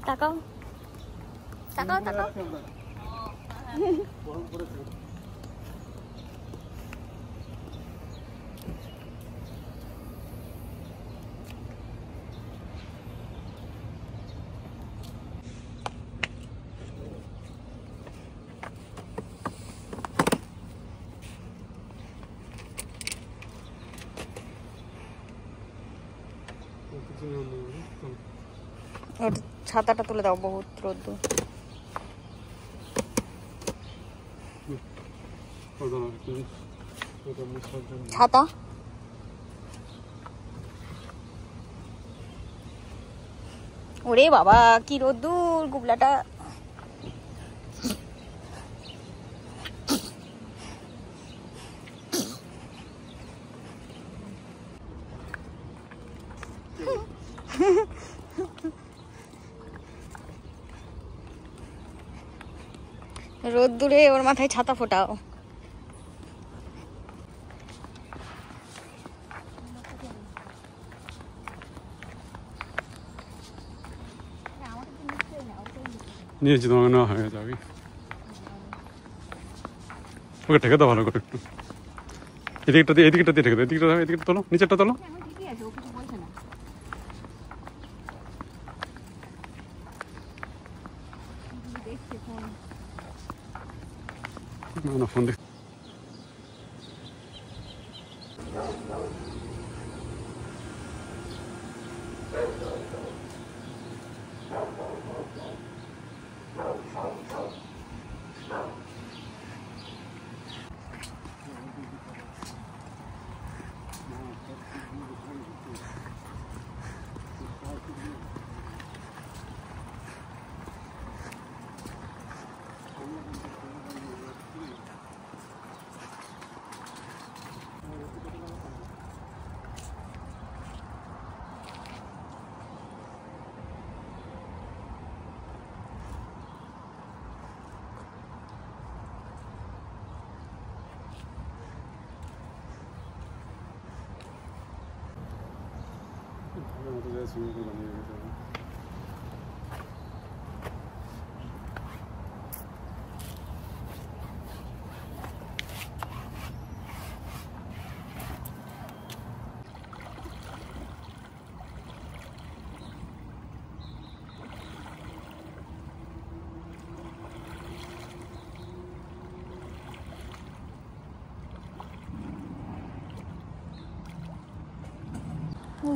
তাকাও তাকাও তাকাও। ওর ছাতাটা তুলে দাও, বহুত রোদ্দুর। ছাতা ওরে বাবা কি রোদ্দুর, গুবলাটা। রোদ্দুরে ওর মাথায় ছাতা ফোটাও। নিয়েছি তোমাকে নেওয়া হয়ে গেছে। ওকে ঠেকে দাও ভালো করে একটু। এদিকটাতে এদিকটাতে ঠেকে দাও, এদিকটা তোলো, নিচেরটা তোলো। না ফোন দেখ।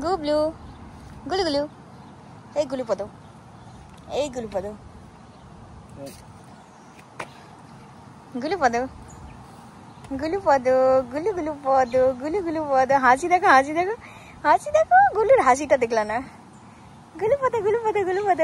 গুবলু গুলু গুলু, এই গুলু পদ, এই গুলু পদ, গুলু পদ, গুলু পদ, গুলু গুলু পদ, গুলু গুলু পদ। হাসি দেখো, হাসি দেখো, হাসি দেখো। গুলুর হাসিটা দেখলা না? গুলু পদ, গুলু পদ, গুলু পদ।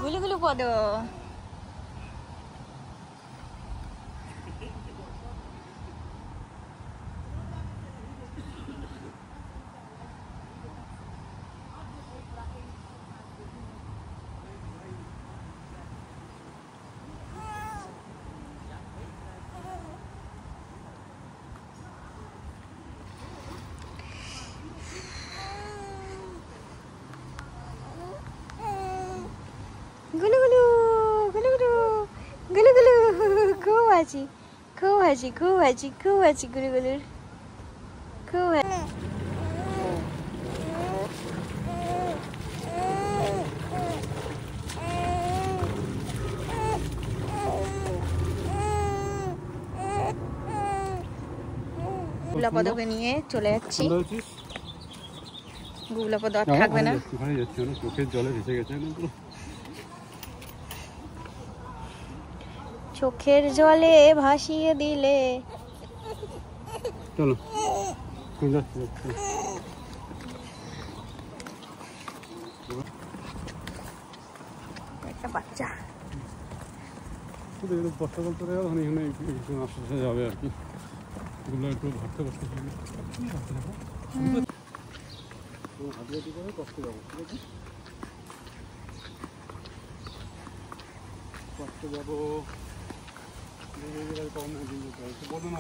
গুলু গুলু পদ। গুলু গুলু গুলু গুলু গুলু গুলু, খুব হাসি, খুব হাসি, খুব হাসি, খুব হাসি গুলু গুলুর, খুব হাসি। গুবলাপদকে নিয়ে চলে যাচ্ছি। গুবলাপদ আর থাকবে না। চোখের জলে ভেসে গেছে। চোখের জলে ভাসিয়ে দিলে। চলো যাচ্ছি যাচ্ছি। একটা বাচ্চা শুধু একটু বর্ষাকাল চলে যাবে, এখানে একটু আস্তে আস্তে যাবে আর কি। এগুলো একটু ধরতে কষ্ট হবে, হাঁটিয়ে করে কষ্ট যাবো, ঠিক আছে? কষ্ট যাবো, কম বলে না